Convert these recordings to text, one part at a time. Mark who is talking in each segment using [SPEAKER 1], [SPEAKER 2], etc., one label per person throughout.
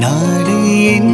[SPEAKER 1] நாடு என்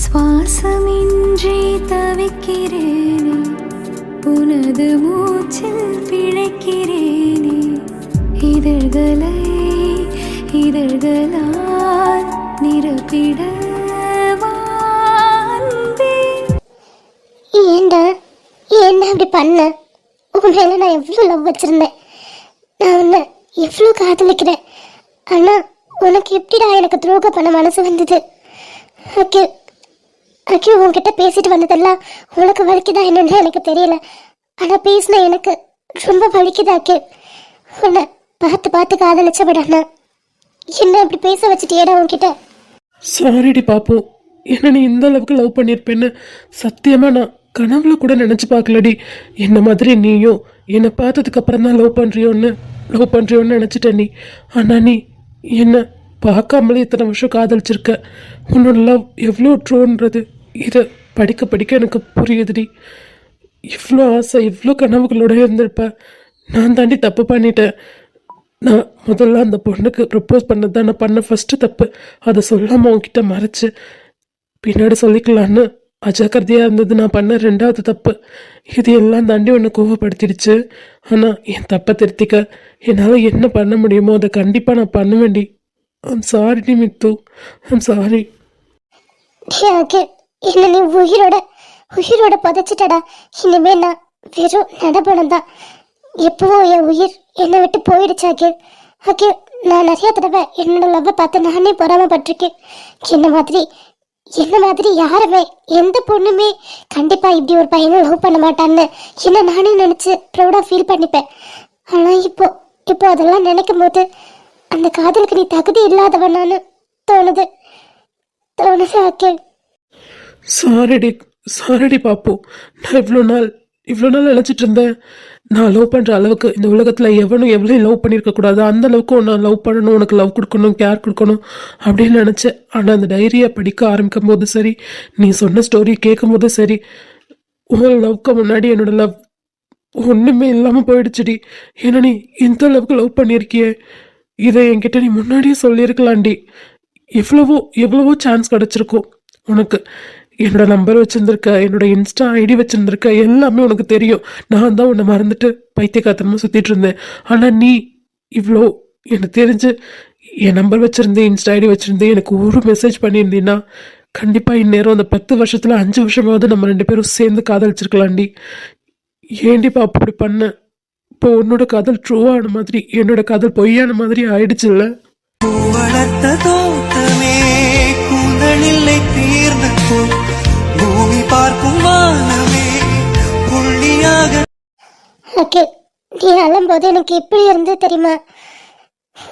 [SPEAKER 2] சுவாசமின்றி தவிக்கிறேனே, உனது மூச்சில் பிழைக்கிறேனே, இதழ்களை இதழ்களால் நிரப்பிட
[SPEAKER 3] ஏண்டா என்ன அப்படி பண்ண? உன் மேல நான் எவ்வளோ லவ் வச்சிருந்தேன், நான் உன்னை எவ்வளோ காதலிக்கிறேன். ஆனா உனக்கு எப்படிடா எனக்கு துரோகம் பண்ண மனசு வந்தது? அக்கி உன்கிட்ட பேசிட்டு வந்ததெல்லாம் உனக்கு வலிக்குதா என்னன்னு எனக்கு தெரியல. ஆனா பேசின எனக்கு ரொம்ப வலிக்குதா அக்கி. உன்னை பார்த்து பார்த்து காதலிச்ச விடாண்ணா என்ன இப்படி பேச வச்சுட்டியேடா உன்கிட்ட.
[SPEAKER 4] சாரிடி பாப்போம், என்ன நீ இந்த அளவுக்கு லவ் பண்ணியிருப்பேன்னு சத்தியமா நான் கனவுல கூட நினைச்சு பார்க்கலடி. என்ன மாதிரி நீயும் என்னை பார்த்ததுக்கு அப்புறம் தான் லவ் பண்றியோன்னு நினைச்சிட்ட நீ. ஆனா நீ என்ன பார்க்காமலே இத்தனை வருஷம் காதலிச்சிருக்க. உன்னோட லவ் எவ்வளோ ட்ரோன்றது இதை படிக்க படிக்க எனக்கு புரியுதுடி. இவ்வளோ ஆசை இவ்வளோ கனவுகளோட இருந்திருப்ப. நான் தாண்டி தப்பு பண்ணிட்டேன். நான் முதல்ல அந்த பொண்ணுக்கு ப்ரப்போஸ் பண்ணது தான் நான் பண்ண ஃபஸ்ட்டு தப்பு. அதை சொல்லாமல் உன்கிட்ட மறைச்சு பின்னாடி சொல்லிக்கலான்னு அஜாக்கிரதையாக இருந்தது நான் பண்ண ரெண்டாவது தப்பு. இது எல்லாம் தாண்டி உன்னை கோவப்படுத்திடுச்சு. ஆனால் என் தப்பை திருத்திக்க என்னால் என்ன பண்ண முடியுமோ அதை கண்டிப்பாக நான் பண்ண வேண்டி. I'm sorry Mithu, I'm sorry.
[SPEAKER 3] என்ன நீ உயிரோட புதைச்சிட்டடா. இனிமே நான் வெறும் நடப்பணம் தான். எப்பவோ என் உயிர் என்னை விட்டு போயிடுச்சு அக்கே. நான் நிறைய தடவை என்னோட லவ்வை பார்த்து நானே பொறாமப்பட்டிருக்கேன். என்ன மாதிரி யாருமே எந்த பொண்ணுமே கண்டிப்பா இப்படி ஒரு பையனை லவ் பண்ண மாட்டான்னு என்ன நானே நினைச்சு ப்ரௌடா ஃபீல் பண்ணிப்பேன். ஆனா இப்போ அதெல்லாம் நினைக்கும் போது அந்த காதலுக்கு நீ தகுதி இல்லாதவனான்னு தோணுது அக்கே.
[SPEAKER 4] சாரிடி பாப்பு. நான் இவ்வளோ நாள் நினச்சிட்டு இருந்தேன் நான் லவ் பண்ணுற அளவுக்கு இந்த உலகத்தில் எவனும் எவ்வளோ லவ் பண்ணியிருக்க கூடாது. அந்த அளவுக்கு நான் லவ் பண்ணணும், உனக்கு லவ் கொடுக்கணும், கேர் கொடுக்கணும் அப்படின்னு நினச்சேன். ஆனால் அந்த டைரியை படிக்க ஆரம்பிக்கும் போது சரி, நீ சொன்ன ஸ்டோரி கேட்கும் போது சரி, உன் லவ்க்கு முன்னாடி என்னோட லவ் ஒன்றுமே இல்லாமல் போயிடுச்சுடி. ஏன்னா நீ இந்த அளவுக்கு லவ் பண்ணியிருக்கியே, இதை என்கிட்ட நீ முன்னாடியே சொல்லியிருக்கலாண்டி. எவ்வளவோ சான்ஸ் கிடச்சிருக்கும் உனக்கு. என்னோட நம்பர் வச்சுருந்துருக்க, என்னோட இன்ஸ்டா ஐடி வச்சுருந்துருக்க, எல்லாமே உனக்கு தெரியும். நான் தான் உன்னை மறந்துட்டு பைத்தியக்காரத்தனமாக சுற்றிட்டு இருந்தேன். ஆனால் நீ இவ்வளோ எனக்கு தெரிஞ்சு என் நம்பர் வச்சுருந்தேன், இன்ஸ்டா ஐடி வச்சுருந்தேன், எனக்கு ஒரு மெசேஜ் பண்ணியிருந்தீன்னா கண்டிப்பாக இந்நேரம் அந்த 10 வருஷத்தில் 5 வருஷமாவது நம்ம 2 பேரும் சேர்ந்து காதலிச்சிருக்கலாண்டி. ஏண்டிப்பா அப்படி பண்ண? இப்போ உன்னோட காதல் ட்ரூவான மாதிரி என்னோட காதல் பொய்யான மாதிரி ஆயிடுச்சு இல்லை?
[SPEAKER 1] பூமி பார்க்கும் வானமே புள்ளியாக.
[SPEAKER 3] நீ அழும்போது எனக்கு எப்படி இருந்து தெரியுமா?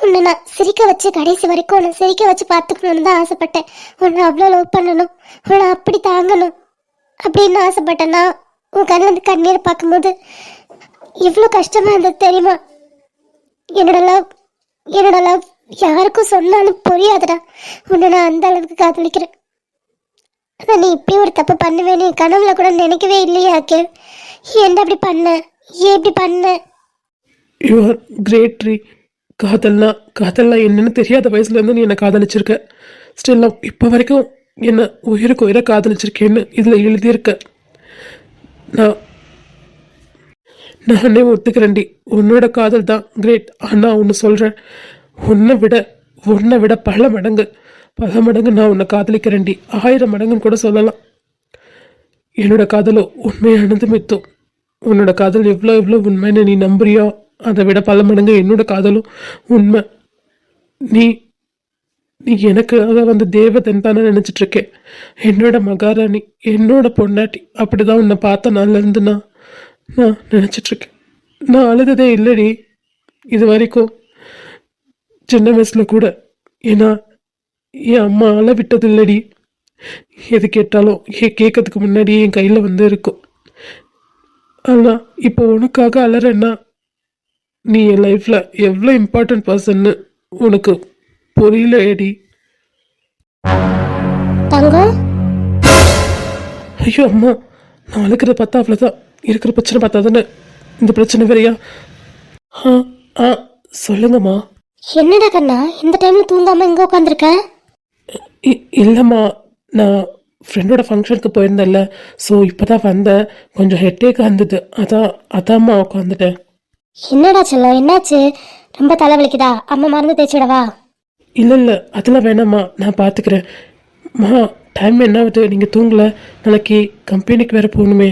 [SPEAKER 3] உன்னை நான் சிரிக்க வச்சு கடைசி வரைக்கும் உன்னை சிரிக்க வச்சு பார்த்துக்கணும்னு தான் ஆசைப்பட்டேன். உன்னை அவ்வளோ லவ் பண்ணணும், உன்னை அப்படி தாங்கணும் அப்படின்னு ஆசைப்பட்டேன். நான் உன் கண்ணில் கண்ணீரை பார்க்கும்போது எவ்வளோ கஷ்டமா இருந்தது தெரியுமா? என்னோட லவ் யாருக்கும் சொன்னாலும் புரியாதுடா. உன்னை நான் அந்த அளவுக்கு காதலிக்கிறேன். ஆனால் நீ இப்படி ஒரு தப்பு பண்ணுவேன்னு கனவுல கூட நினைக்கவே இல்லையா அகில்? என்ன அப்படி பண்ண? ஏன் இப்படி பண்ண?
[SPEAKER 4] You are great tree. காதல்லாம் என்னன்னு தெரியாத வயசுலேருந்து நீ என்னை காதலிச்சிருக்க. ஸ்டில் இப்போ வரைக்கும் என்னை உயிருக்கு உயிரை காதலிச்சிருக்கேன்னு இதில் எழுதியிருக்க. நானே ஒத்துக்கிறேன்டி, உன்னோட காதல் தான் கிரேட். ஆனால் ஒன்று சொல்கிறேன், உன்னை விட பல மடங்கு நான் உன்னை காதலிக்கிறேன்டி. 1000 மடங்குன்னு கூட சொல்லலாம். என்னோட காதலோ உண்மையானது மித்தோ. உன்னோட காதல் எவ்வளோ உண்மைன்னு நீ நம்புறியோ அதை விட பல மடங்கு என்னோட காதலும் உண்மை. நீ நீ எனக்காக வந்த தேவதன் தானே நினச்சிட்டு இருக்கேன். என்னோட மகாராணி, என்னோட பொண்டாட்டி. அப்படிதான் உன்னை பார்த்த நாள்லேருந்து நான் நினச்சிட்ருக்கேன். நான் அழுததே இல்லைடி இது வரைக்கும், சின்ன வயசில் கூட. ஏன்னா என் அம்மா அழ விட்டது இல்லடி. எது கேட்டாலும் கேட்கறதுக்கு முன்னாடியே என் கையில் வந்து இருக்கும். ஆனால் இப்போ உனக்காக அழறேன்னா நீ என் லைஃப்பில் எவ்வளோ இம்பார்ட்டன்ட் பர்சன்னு உனக்கு புரியல ஏடி.
[SPEAKER 3] தங்கம்,
[SPEAKER 4] ஐயோ அம்மா, நான் அழுக்கிறத பார்த்தா அவ்வளோதான். இருக்கிற பிரச்சனை பார்த்தா தானே இந்த பிரச்சனை வேறையா? ஆ ஆ சொல்லுங்கம்மா.
[SPEAKER 3] என்னடா கண்ணா இந்த டைம்ல தூங்காம இங்க உட்காந்துருக்க?
[SPEAKER 4] இல்லைம்மா, நான் ஃப்ரெண்டோட ஃபங்க்ஷனுக்கு போயிருந்தேன்ல, ஸோ இப்போ தான் வந்தேன். கொஞ்சம் ஹெட்டேக்காக இருந்தது, அதாம்மா உட்காந்துட்டேன்.
[SPEAKER 3] என்னடா செல்லம், என்னாச்சு? ரொம்ப தலைவலிக்குதா? அம்மா மருந்து தேய்ச்சிடவா?
[SPEAKER 4] இல்லை அதெல்லாம் வேணாம்மா, நான் பார்த்துக்கிறேன். மா, டைம் என்ன ஆகுது? நீங்கள் தூங்கலை? நாளைக்கு கம்பெனிக்கு வேறு போகணுமே.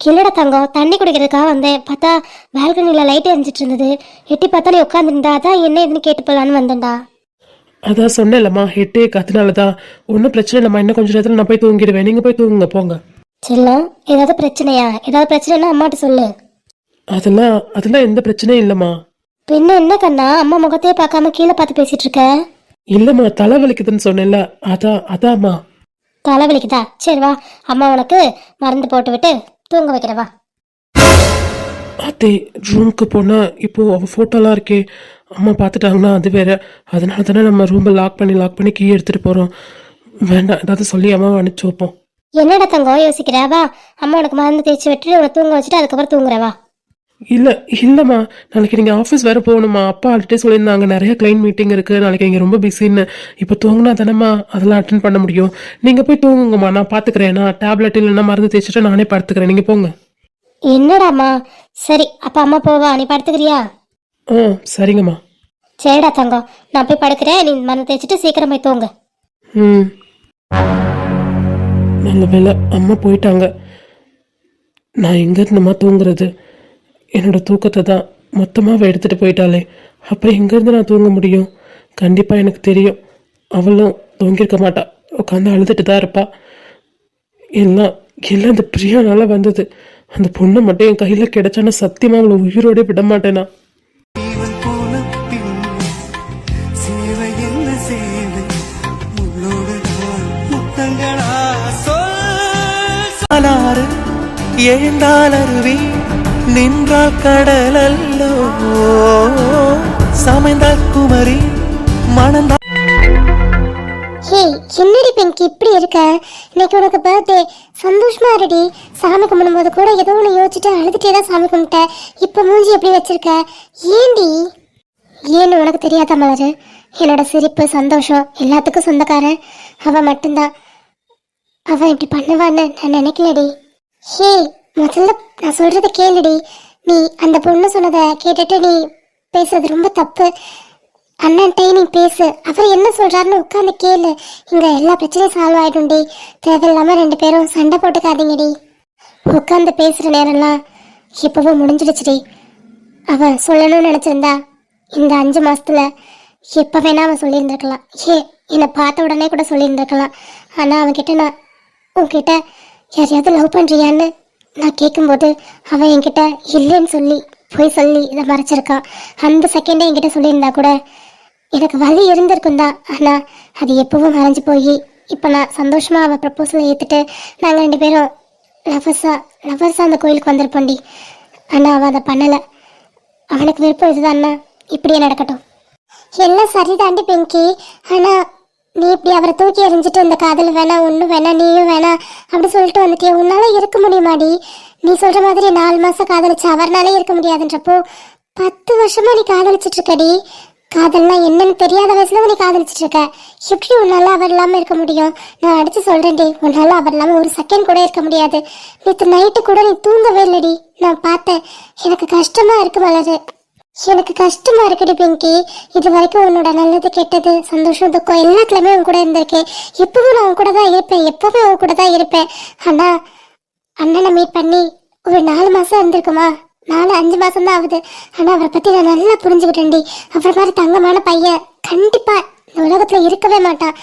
[SPEAKER 3] கில்லடா தங்கம், தண்ணி குடிக்கிறதுக்காக வந்தேன். பார்த்தா பால்கனியில் லைட் எரிஞ்சிட்டு இருந்தது. எட்டி பார்த்தா நீ உட்காந்துருந்தா, அதான் என்ன ஏதுன்னு கேட்டு போகலான்னு வந்தேன்டா.
[SPEAKER 4] அதான் சொன்னேன்லம்மா, ஹெட்டேக், அதனால தான். ஒன்றும் பிரச்சனை இல்லைம்மா, இன்னும் கொஞ்சம் நேரத்தில் நான் போய் தூங்கிடுவேன். நீங்கள் போய் தூங்குங்க, போங்க.
[SPEAKER 3] செல்லம், ஏதாவது பிரச்சனையா? ஏதாவது பிரச்சனைனா அம்மாட்ட சொல்லு.
[SPEAKER 4] அதெல்லாம் எந்த பிரச்சனையும் இல்லைம்மா.
[SPEAKER 3] பின்ன என்ன கண்ணா, அம்மா முகத்தையே பார்க்காம கீழே பார்த்து பேசிட்டு இருக்க?
[SPEAKER 4] இல்லைம்மா, தலை வலிக்குதுன்னு சொன்னேன்ல, அதாம்மா.
[SPEAKER 3] தலை வலிக்குதா? சரி வா, அம்மா உனக்கு மருந்து போட்டு விட்டு தூங்க வைக்கிறவா.
[SPEAKER 4] அதே ரூமுக்கு போனால் இப்போது அவள் ஃபோட்டோலாம் இருக்கே, அம்மா பார்த்துட்டாங்கன்னா அது வேற. அதனால தானே நம்ம ரூமை லாக் பண்ணி கீ எடுத்துகிட்டு போகிறோம். வேண்டாம், ஏதாவது சொல்லி அம்மாவை அனுப்பிச்சி வைப்போம்.
[SPEAKER 3] என்னடா தங்கம் யோசிக்கிறா? வா, அம்மா உனக்கு மருந்து தேய்ச்சி விட்டுட்டு உனக்கு தூங்க வச்சுட்டு அதுக்கப்புறம் தூங்குறவா.
[SPEAKER 4] இல்லைம்மா, நாளைக்கு நீங்கள் ஆஃபீஸ் வேறு போகணுமா? அப்பா ஆல்ரெடி சொல்லியிருந்தாங்க நிறைய கிளைண்ட் மீட்டிங் இருக்குது, நாளைக்கு இங்கே ரொம்ப பிஸின்னு. இப்போ தூங்கினா தானேம்மா அதெல்லாம் அட்டன் பண்ண முடியும். நீங்கள் போய் தூங்குங்கம்மா, நான் பார்த்துக்கிறேன். நான் டேப்லெட் இல்லைன்னா மருந்து தேய்ச்சிட்டு நானே படுத்துக்கிறேன், நீங்கள் போங்க.
[SPEAKER 3] என்னடாம்மா? சரி, அப்போ அம்மா போவா, நீ படுத்துக்கிறியா?
[SPEAKER 4] சரிங்கம்மா.
[SPEAKER 3] சரிடா தங்கம், நான் போய் படுக்கிறேன். நீ மருந்து தேய்ச்சிட்டு சீக்கிரம் போய் தூங்க.
[SPEAKER 4] நல்ல வேலை அம்மா போயிட்டாங்க. நான் எங்கேருந்துமா தூங்குறது? என்னோட தூக்கத்தை தான் மொத்தமாக எடுத்துகிட்டு போயிட்டாலே, அப்போ எங்கேருந்து நான் தூங்க முடியும்? கண்டிப்பாக எனக்கு தெரியும், அவளும் தூங்கியிருக்க மாட்டா, உட்காந்து அழுதுட்டு தான் இருப்பா. எல்லாம் இந்த பிரியானால வந்தது. அந்த பொண்ணை மட்டும் என் கையில் கிடைச்சானா சத்தியமாக அவளை உயிரோட விட மாட்டேனா.
[SPEAKER 1] ஜீவன் போன பின் சேவை என்ன சேவை, முன்னோடு முத்தங்களா சொல்லாறு எழுந்தால் அருவி, நின்றால் கடல் அல்லோ, சமைந்தால் குமரி, மணந்தால்.
[SPEAKER 3] ஹே, என்னடி பிங்கி இப்படி இருக்க? இன்னைக்கு உனக்கு பர்த்டே, சந்தோஷமா இருடி. சாமி கும்பிடும்போது கூட ஏதோ ஒன்று யோசிச்சுட்டு அழுதுட்டே தான் சாமி கும்பிட்ட. இப்போ மூஞ்சி எப்படி வச்சிருக்க? ஏண்டி? ஏன்னு உனக்கு தெரியாத மலரு? என்னோட சிரிப்பு சந்தோஷம் எல்லாத்துக்கும் சொந்தக்காரன் அவன் மட்டும்தான். அவன் இப்படி பண்ணுவான்னு நான் நினைக்கலடி. ஹே, முதல்ல நான் சொல்றத கேளுடி. நீ அந்த பொண்ணு சொன்னதை கேட்டுட்டு நீ பேசுறது ரொம்ப தப்பு. அண்ணன்ட்டே நீ பேசு, அவர் என்ன சொல்றாருன்னு உட்காந்து கேளு. இங்க எல்லா பிரச்சனையும் சால்வ் ஆயிடும்டி. தேவையில்லாம ரெண்டு பேரும் சண்டை போட்டுக்காதீங்கடி. உட்காந்து பேசுற நேரம்லாம் இப்பவும் முடிஞ்சிடுச்சுடி. அவன் சொல்லணும்னு நினைச்சிருந்தா இந்த 5 மாசத்துல எப்ப வேணா அவன் சொல்லியிருந்திருக்கலாம். என்னை பார்த்த உடனே கூட சொல்லியிருந்திருக்கலாம். ஆனா அவன்கிட்ட நான் உன்கிட்ட யாரையாவது லவ் பண்றியான்னு நான் கேட்கும்போது அவன் என்கிட்ட இல்லைன்னு சொல்லி போய் சொல்லி இதை மறைச்சிருக்கான். அந்த செகண்டே என்கிட்ட சொல்லியிருந்தா கூட எனக்கு வலி இருந்திருக்கும் தான். ஆனால் அது எப்பவும் மறைஞ்சு போய் இப்போ நான் சந்தோஷமாக அவள் ப்ரப்போசலை ஏற்றுட்டு நாங்கள் 2 பேரும் லவர்ஸாக அந்த கோயிலுக்கு வந்திருப்போண்டி. ஆனால் அவள் அதை பண்ணலை. அவனுக்கு விருப்பம் இதுதான்னா இப்படியே நடக்கட்டும். எல்லாம் சரிதாண்டி பிங்கி. ஆனால் நீ இப்படி அவரை தூக்கி எறிஞ்சிட்டு இந்த காதல் வேணாம், ஒன்றும் வேணாம், நீயும் வேணாம் அப்படி சொல்லிட்டு வந்துட்டியா? உன்னால இருக்க முடியுமாடி? நீ சொல்கிற மாதிரி 4 மாதம் காதலிச்சு அவர்னாலே இருக்க முடியாதுன்றப்போ 10 வருஷமா நீ காதலிச்சிட்டு இருக்கடி. காதல்னா என்னன்னு தெரியாத வயசுல நீ காதலிச்சிட்டு இருக்க. எப்படி உன்னால அவர் இல்லாம இருக்க முடியும்? நான் அடிச்சு சொல்றேன்டி, உன்னால அவர் இல்லாம ஒரு செகண்ட் கூட இருக்க முடியாது. நேற்று நைட்டு கூட நீ தூங்கவே இல்லடி, நான் பார்த்தேன். எனக்கு கஷ்டமா இருக்கு மலரு, எனக்கு கஷ்டமா இருக்குடி பிங்கி. இது வரைக்கும் உன்னோட நல்லது கெட்டது சந்தோஷம் துக்கம் எல்லாத்துலயுமே உன் கூட இருந்திருக்கேன். எப்பவும் நான் உன் கூட தான் இருப்பேன், எப்பவுமே உன் கூட தான் இருப்பேன். ஆனா அண்ணனை மீட் பண்ணி ஒரு 4 மாசம் இருந்திருக்குமா? 5 மாசம் தான் ஆகுது. ஆனா அவரை பத்தி நான் நல்லா புரிஞ்சுக்கிட்டேன்டி. அவரை மாதிரி தங்கமான பையன் கண்டிப்பா இந்த உலகத்துல இருக்கவே மாட்டான்.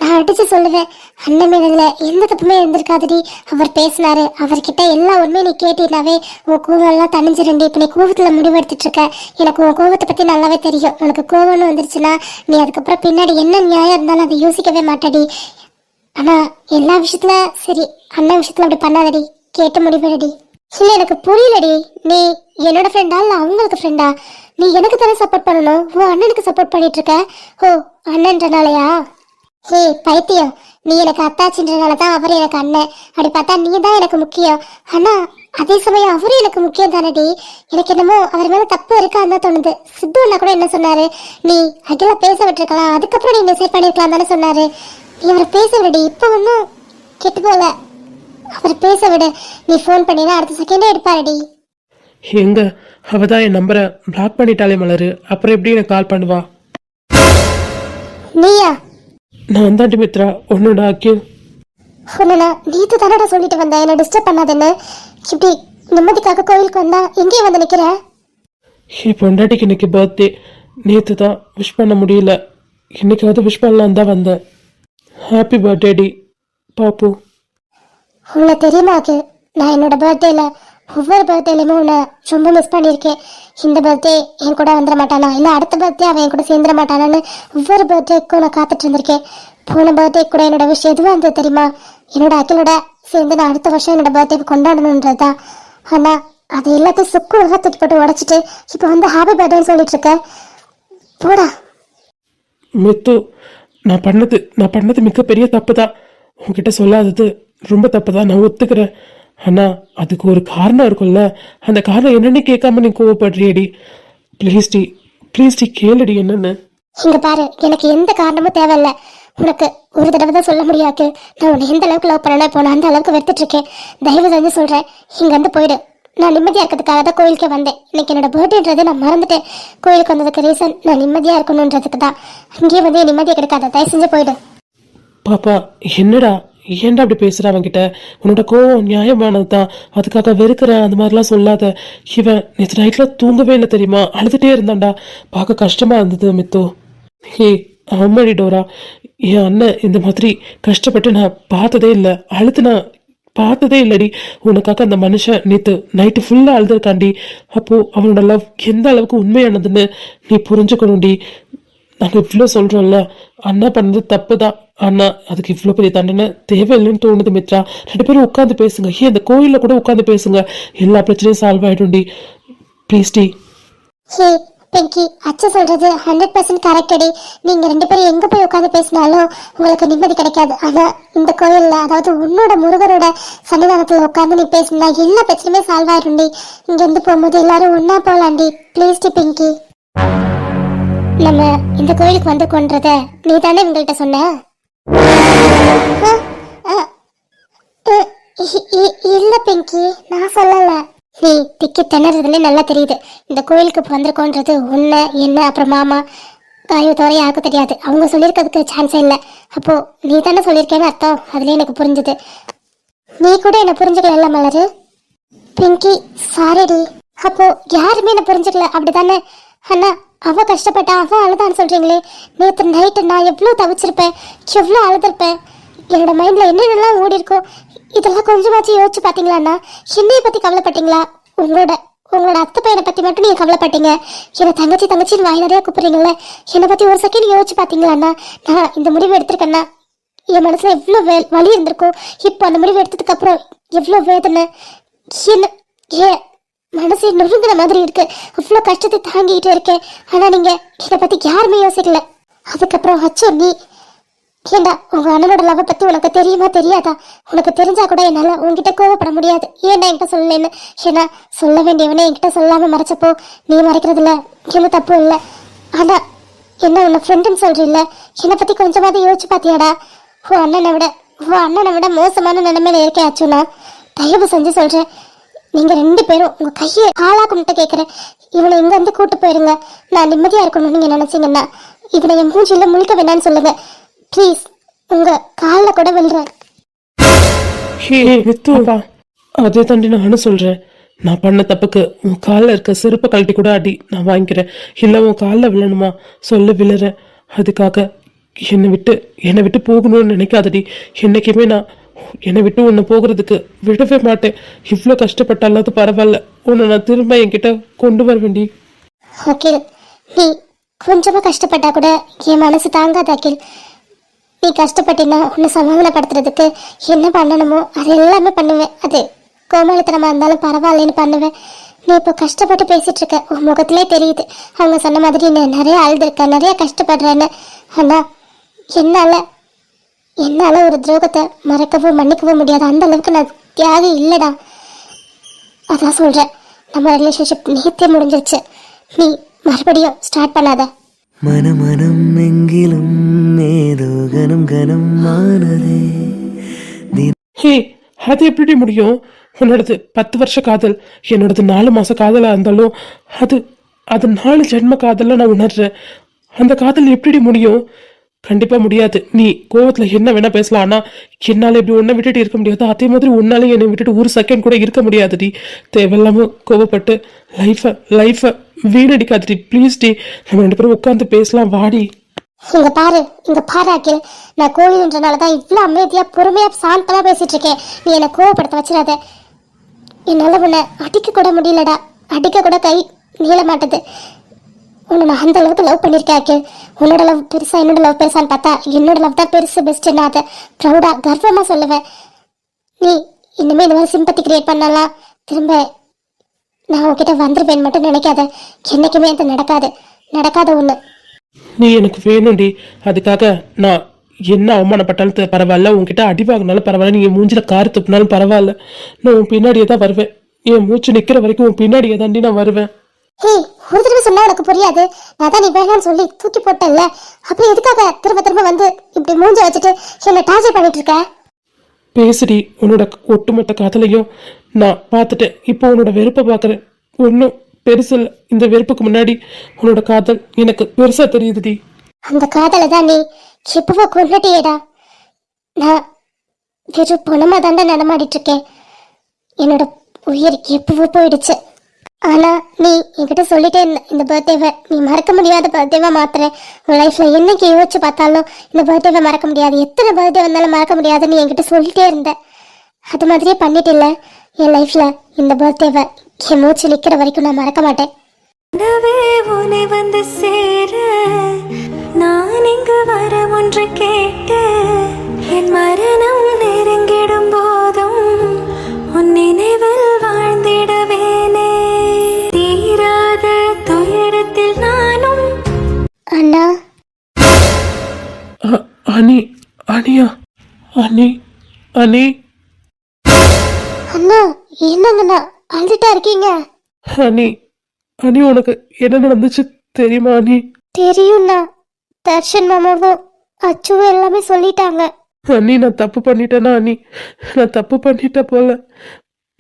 [SPEAKER 3] நான் அடிச்சு சொல்லுவேன், அண்ணன் மேல எந்த தப்புமே இருந்திருக்காதுடி. அவர் பேசினாரு, அவர்கிட்ட எல்லா உண்மையும் நீ கேட்டீங்கன்னாவே உன் கோவம் எல்லாம் தணிஞ்சிருண்டி. இப்ப நீ கோவத்துல முடிவெடுத்துட்டு இருக்க. எனக்கு உன் கோவத்தை பத்தி நல்லாவே தெரியும். உனக்கு கோவம்னு வந்துருச்சுன்னா நீ அதுக்கப்புறம் பின்னாடி என்ன நியாயம் இருந்தாலும் அதை யோசிக்கவே மாட்டடி. ஆனா எல்லா விஷயத்துல சரி, அண்ணன் விஷயத்துல அப்படி பண்ணாதடி, கேட்டு முடிவெடுடி. இல்ல எனக்கு புரியலடி, நீ என்னோட ஃப்ரெண்டா இல்ல அவங்களுக்கு ஃப்ரெண்டா? நீ எனக்கு தானே சப்போர்ட் பண்ணணும், உன் அண்ணனுக்கு சப்போர்ட் பண்ணிட்டு இருக்க. ஓ அண்ணன்றனாலயா? ஹே பைத்தியம், நீ எனக்கு அத்தாச்சின்றனால தான் அவர் எனக்கு அண்ணன். அப்படி பார்த்தா நீ தான் எனக்கு முக்கியம். ஆனா அதே சமயம் அவரும் எனக்கு முக்கியம் தானடி. எனக்கு என்னமோ அவர் மேல தப்பு இருக்கான்னு தான் தோணுது. சித்து அண்ணா கூட என்ன சொன்னாரு, நீ அகில பேச விட்டுருக்கலாம், அதுக்கப்புறம் நீ மெசேஜ் பண்ணிருக்கலாம் தானே சொன்னாரு. நீ அவரை பேச விடு, இப்ப ஒன்னும் கெட்டு போல. அவர் பேச விடு. நீ ஃபோன் பண்ணினா அடுத்த செகண்டே எடுப்பாரடி.
[SPEAKER 4] எங்க அவ தான் என் நம்பரை பிளாக் பண்ணிட்டாலே மலரு, அப்புறம் எப்படி எனக்கு கால் பண்ணுவா?
[SPEAKER 3] நீயா?
[SPEAKER 4] நான் தாண்டி மித்ரா, உன்னோட அகில்.
[SPEAKER 3] உன்னை நீத்து தானடா சொல்லிட்டு வந்தேன் என்ன டிஸ்டர்ப் பண்ணாதுன்னு. இப்படி நிம்மதிக்காக கோயிலுக்கு வந்தா எங்கேயும் வந்து நிக்கிற?
[SPEAKER 4] என் பொண்டாட்டிக்கு இன்னைக்கு பர்த்டே. நேற்று தான் விஷ் பண்ண முடியல, இன்னைக்காவது விஷ் பண்ணலாம் தான் வந்தேன். ஹாப்பி பர்த்டே டி பாப்பு.
[SPEAKER 3] உன்னை தெரியுமாக்கு, நான் என்னோட பர்த்டேல ஒவ்வொரு பர்த்டேலையுமே உன்னை ரொம்ப மிஸ் பண்ணியிருக்கேன். இந்த பர்த்டே என் கூட வந்துட மாட்டானா, இல்லை அடுத்த பர்த்டே அவன் என் கூட சேர்ந்துட மாட்டானான்னு ஒவ்வொரு பர்த்டேக்கும் நான் காத்துட்டு இருந்திருக்கேன். போன பர்த்டே கூட என்னோட விஷயம் எதுவாக இருந்தது தெரியுமா? என்னோட அகிலோட சேர்ந்து நான் அடுத்த வருஷம் என்னோட பர்த்டே கொண்டாடணுன்றது தான். ஆனால் அது எல்லாத்தையும் சுக்குழகா தூக்கி போட்டு உடச்சிட்டு இப்போ வந்து ஹாப்பி பர்த்டேன்னு சொல்லிட்டு இருக்க. போடா
[SPEAKER 4] மித்து, நான் பண்ணது மிகப்பெரிய தப்பு தான். உங்ககிட்ட சொல்லாதது ரொம்ப தப்பு தான், நான் ஒத்துக்கிறேன். ஆனால் அதுக்கு ஒரு காரணம் இருக்கும்ல, அந்த காரணம் என்னன்னு கேட்காம நீ கோவப்படுறியடி. ப்ளீஸ் டி கேளுடி என்னன்னு.
[SPEAKER 3] இங்க பாரு, எனக்கு எந்த காரணமும் தேவையில்லை. உனக்கு ஒரு தடவை தான் சொல்ல முடியாது. நான் உன்னை எந்த அளவுக்கு லவ் பண்ணனா இப்போ நான் அந்த அளவுக்கு வெறுத்துட்டு இருக்கேன். தயவு செஞ்சு சொல்றேன், இங்க வந்து போயிடு. நான் நிம்மதியா இருக்கிறதுக்காக தான் கோயிலுக்கே வந்தேன். இன்னைக்கு என்னோட பர்த்டேன்றதை நான் மறந்துட்டேன். கோயிலுக்கு வந்ததுக்கு ரீசன் நான் நிம்மதியா இருக்கணுன்றதுக்கு தான். இங்கேயே வந்து நிம்மதியா கிடைக்காத, தயவு செஞ்சு போயிடு.
[SPEAKER 4] பாப்பா என்னடா, ஏன்டா அப்படி பேசுற அவன்கிட்ட? உன்னோட கோவம் நியாயமானது தான், அதுக்காக வெறுக்கிறேன் அந்த மாதிரிலாம் சொல்லாத. இவன் நேற்று நைட்ல தூங்கவே இல்லை தெரியுமா, அழுதுட்டே இருந்தான்டா. பார்க்க கஷ்டமா இருந்தது மித்து. ஹே ஆமாடி டோரா, என் அண்ணன் இந்த மாதிரி கஷ்டப்பட்டு நான் பார்த்ததே இல்லை, அழுது நான் பார்த்ததே இல்லடி. உனக்காக அந்த மனுஷன் நேற்று நைட்டு ஃபுல்லாக அழுதுருக்காண்டி. அப்போ அவனோட லவ் எந்த அளவுக்கு உண்மையானதுன்னு நீ புரிஞ்சுக்கணும்டி. நாங்கள் இவ்வளோ சொல்கிறோம்ல, அண்ணா பண்ணது தப்பு தான், ஆனால் அதுக்கு இவ்வளோ பெரிய தண்டனை தேவையில்லைன்னு தோணுது மித்ரா. 2 பேரும் உட்காந்து பேசுங்க, ஏன் அந்த கோயிலில் கூட உட்காந்து பேசுங்க, எல்லா பிரச்சனையும் சால்வ் ஆகிடும்டி. ப்ளீஸ் டி.
[SPEAKER 3] ஹே பிங்கி, அச்சா சொல்றது 100% கரெக்டடி. நீங்க 2 பேரும் எங்க போய் உட்காந்து பேசினாலும் உங்களுக்கு நிம்மதி கிடைக்காது. ஆனா இந்த கோயில்ல, அதாவது உன்னோட முருகரோட சன்னிதானத்துல உட்காந்து நீ பேசினா எல்லா பிரச்சனையுமே சால்வ் ஆயிடும்டி. இங்க இருந்து போகும்போது எல்லாரும் ஒன்னா போலாண்டி. Please D Pinki. நம்ம இந்த கோயிலுக்கு வந்து கொன்றத நீ தானே இவங்கள்ட்ட சொன்ன? இல்ல பிங்கி, நான் சொல்லல. நீ திக்கி திணறதுல நல்லா தெரியுது. இந்த கோயிலுக்கு வந்திருக்கோன்றது உன்னை என்ன அப்புறம் மாமா காயோ தவிர யாருக்கும் தெரியாது. அவங்க சொல்லியிருக்கிறதுக்கு சான்ஸே இல்லை. அப்போ நீ தானே சொல்லியிருக்கேன்னு அர்த்தம். அதுலேயே எனக்கு புரிஞ்சுது. நீ கூட என்ன புரிஞ்சுக்கல மலரு. பிங்கி சாரிடி. அப்போ யாருமே என்ன புரிஞ்சுக்கல அப்படிதானே? அண்ணா அவ கஷ்டப்பட்டா, அவ அழுதான்னு சொல்றீங்களே. நேற்று நைட்டு நான் எவ்வளோ தவிச்சிருப்பேன், எவ்வளோ அழுதுருப்பேன். என்னோட மைண்ட்ல என்னென்னலாம் ஓடி இருக்கும், இதெல்லாம் கொஞ்சமாச்சும் யோசிச்சு பாத்தீங்களாண்ணா? என்னைய பத்தி கவலைப்பட்டீங்களா? உங்களோட அத்தை பையனை பத்தி மட்டும் நீங்க கவலைப்பட்டீங்க. என்னை தங்கச்சின்னு வாய் நிறைய கூப்பிடுறீங்களே, என்னை பத்தி ஒரு செகண்ட் யோசிச்சு பாத்தீங்களாண்ணா? நான் இந்த முடிவு எடுத்திருக்கேன்னா என் மனசுல எவ்வளோ வலி இருந்திருக்கும். இப்போ அந்த முடிவு எடுத்ததுக்கு அப்புறம் எவ்வளோ வேதனை. என்ன ஏன் மனசு நொறுங்குற மாதிரி இருக்கு. அவ்வளோ கஷ்டத்தை தாங்கிட்டு இருக்கேன். ஆனா நீங்க என்னை பத்தி யாருமே யோசிக்கல. அதுக்கப்புறம் அச்சோ நீ ஏண்டா, உங்க அண்ணனோட லவ் பத்தி உனக்கு தெரியுமா தெரியாதா? உனக்கு தெரிஞ்சா கூட என்னால உங்ககிட்ட கோவப்பட முடியாது. ஏன்டா என்கிட்ட சொல்லலன்னு. ஏன்னா சொல்ல வேண்டியவனே என்கிட்ட சொல்லாம மறைச்சப்போ நீ மறைக்கிறதுல எந்த தப்பு இல்லை. ஆனா என்ன உன்னை ஃப்ரெண்டுன்னு சொல்றீல்ல, என்னை பத்தி கொஞ்சமாவது யோசிச்சு பாத்தியாடா? உன் அண்ணனை விட மோசமான நிலைமையில இருக்கேன் ஆச்சுன்னா. தயவு செஞ்சு சொல்றேன், நீங்க 2 பேரும் உங்க கையை ஆளா கும்பிட்டு கேட்கறேன், இவனை இங்க வந்து கூட்டு போயிருங்க. நான் நிம்மதியா இருக்கணும்னு நீங்க நினைச்சீங்கன்னா இவனை என் மூஞ்சில முழுக்க வேண்டான்னு சொல்லுங்க. ப்ளீஸ், உங்க காலில் கூட விழுறேன்.
[SPEAKER 4] அதே தாண்டி நானும் சொல்றேன், நான் பண்ண தப்புக்கு உன் காலில் இருக்க செருப்பை கழட்டி கூட அடி, நான் வாங்கிக்கிறேன். இல்லை உன் காலில் விழணுமா சொல்ல விழுறேன். அதுக்காக என்னை விட்டு போகணும்னு நினைக்காதடி. என்னைக்குமே நான் என்னை விட்டு உன்னை போகிறதுக்கு விடவே மாட்டேன். இவ்வளோ கஷ்டப்பட்டாலாவது பரவாயில்ல, உன்னை நான் திரும்ப என்கிட்ட கொண்டு வர வேண்டி.
[SPEAKER 3] அகில், நீ கொஞ்சமாக கஷ்டப்பட்டா கூட என் மனசு தாங்காது அகில். நீ கஷ்டப்பட்டினா உன்னை சமாதானப்படுத்துறதுக்கு என்ன பண்ணணுமோ அது எல்லாமே பண்ணுவேன். அது கோமாளித்தனமாக இருந்தாலும் பரவாயில்லன்னு பண்ணுவேன். நீ இப்போ கஷ்டப்பட்டு பேசிகிட்டு இருக்க, உன் முகத்திலே தெரியுது. அவங்க சொன்ன மாதிரி நீ நிறைய அழுதுருக்க, நிறைய கஷ்டப்படுறேன்னு. ஆனால் என்னால் ஒரு துரோகத்தை மறக்கவோ மன்னிக்கவோ முடியாது. அந்த அளவுக்கு நான் தியாகி இல்லைடா. அதான் சொல்கிறேன், நம்ம ரிலேஷன்ஷிப் நேத்தே முடிஞ்சிருச்சு. நீ மறுபடியும் ஸ்டார்ட் பண்ணாத.
[SPEAKER 1] மனம் எங்கிலும் ஏதோ கனம் ஆனதே.
[SPEAKER 4] ஹே, அது எப்படி முடியும்? உன்னோடது 10 வருஷ காதல், என்னோடது 4 மாச காதலாக இருந்தாலும் அது 4 ஜென்ம காதலில் நான் உணர்றேன். அந்த காதல் எப்படி முடியும்? கண்டிப்பா முடியாது. நீ கோவத்துல என்ன வேணா பேசலாம், ஆனா என்னால இப்படி உன்னை விட்டுட்டு இருக்க முடியாது. அதே மாதிரி உன்னால என்னை விட்டுட்டு ஒரு செகண்ட் கூட இருக்க முடியாதுடி. தேவையில்லாம கோவப்பட்டு லைஃப வீணடிக்காதுடி ப்ளீஸ் டி. நம்ம 2 பேரும் உட்காந்து பேசலாம் வாடி.
[SPEAKER 3] இங்க பாரு அகில், நான் கோழின்றனாலதான் இவ்வளவு அமைதியா பொறுமையா சாந்தமா பேசிட்டு இருக்கேன். நீ என்னை கோவப்படுத்த வச்சிடாத. என்னால உன்னை அடிக்க கூட முடியலடா, அடிக்க கூட கை நீள மாட்டது. உன்னை நான் அந்த அளவுக்கு லவ் பண்ணியிருக்கேன் அகில். உன்னோட லவ் பெருசா என்னோட லவ் பெருசான்னு பார்த்தா என்னோட லவ் தான் பெருசு பெஸ்ட். நான் அதை ப்ரௌடா கர்வமா சொல்லுவேன். நீ இனிமே இந்த மாதிரி சிம்பத்தி கிரியேட் பண்ணலாம், திரும்ப நான் உன்கிட்ட வந்துருவேன் மட்டும் நினைக்காத. என்னைக்குமே அது நடக்காத ஒண்ணு.
[SPEAKER 4] நீ எனக்கு வேணும்டி. அதுக்காக நான் என்ன அவமானப்பட்டாலும் பரவாயில்ல, உன்கிட்ட அடி வாங்கினாலும் பரவாயில்ல, நீ மூஞ்சில கார் துப்புனாலும் பரவாயில்ல, நான் உன் பின்னாடியே தான் வருவேன். என் மூச்சு நிக்கிற வரைக்கும் உன் பின்னாடியே தாண்டி நான் வருவேன்.
[SPEAKER 3] ஹே, ஒரு தடவை சொன்னா உனக்கு புரியாது. நான் தான் நீ வேணான்னு சொல்லி தூக்கி போட்டல, அப்புறம் எதுக்காக திரும்ப வந்து இப்படி மூஞ்ச வச்சுட்டு என்ன டார்ச்சர் பண்ணிட்டு இருக்க?
[SPEAKER 4] பேசுடி. உன்னோட ஒட்டுமொத்த காதலையும் நான் பார்த்துட்டேன். இப்போ உன்னோட வெறுப்பை பார்க்குறேன். ஒன்றும் பெருசு இல்லை. இந்த வெறுப்புக்கு முன்னாடி உன்னோட காதல் எனக்கு பெருசா தெரியுதுடி.
[SPEAKER 3] அந்த காதலை தான் நீ எப்பவோ கொண்டுட்டியேடா. நான் வெறும் பணமா தாண்டா நடமாடிட்டு இருக்கேன். என்னோட உயிர் எப்பவோ போயிடுச்சு. ஆனா நீ என்கிட்ட சொல்லிட்டே இருந்த இந்த பர்த்டேவை நீ மறக்க முடியாத பர்த்டேவா மாத்துறேன். உன் லைஃப்ல என்னைக்கு யோசிச்சு பார்த்தாலும் இந்த பர்த்டேவை மறக்க முடியாது, எத்தனை பர்த்டே வந்தாலும் மறக்க முடியாது நீ என்கிட்ட சொல்லிட்டே இருந்த. அது மாதிரியே பண்ணிட்டு இல்ல என் லைஃப்ல இந்த பர்த்டேவை என் மூச்சு நிக்கிற வரைக்கும் நான் மறக்க மாட்டேன்.
[SPEAKER 2] உன்னை வந்து சேர நான் இங்கு வர ஒன்று கேட்ட, என் மரணம் நெருங்கிடும் போதும் உன் நினைவில் வாழ்ந்திடுவேனே. தீராத துயரத்தில் நானும்.
[SPEAKER 3] அண்ணா,
[SPEAKER 4] அனியா அனி அனி
[SPEAKER 3] அண்ணா என்னங்கண்ணா அழுதுட்டா இருக்கீங்க?
[SPEAKER 4] அனி உனக்கு என்ன நடந்துச்சு தெரியுமா?
[SPEAKER 3] தெரியும்ண்ணா, தர்ஷன் மாமாவும் அச்சுவும் எல்லாமே சொல்லிட்டாங்க.
[SPEAKER 4] நான் தப்பு பண்ணிட்டேனா? நான் தப்பு பண்ணிட்ட போல.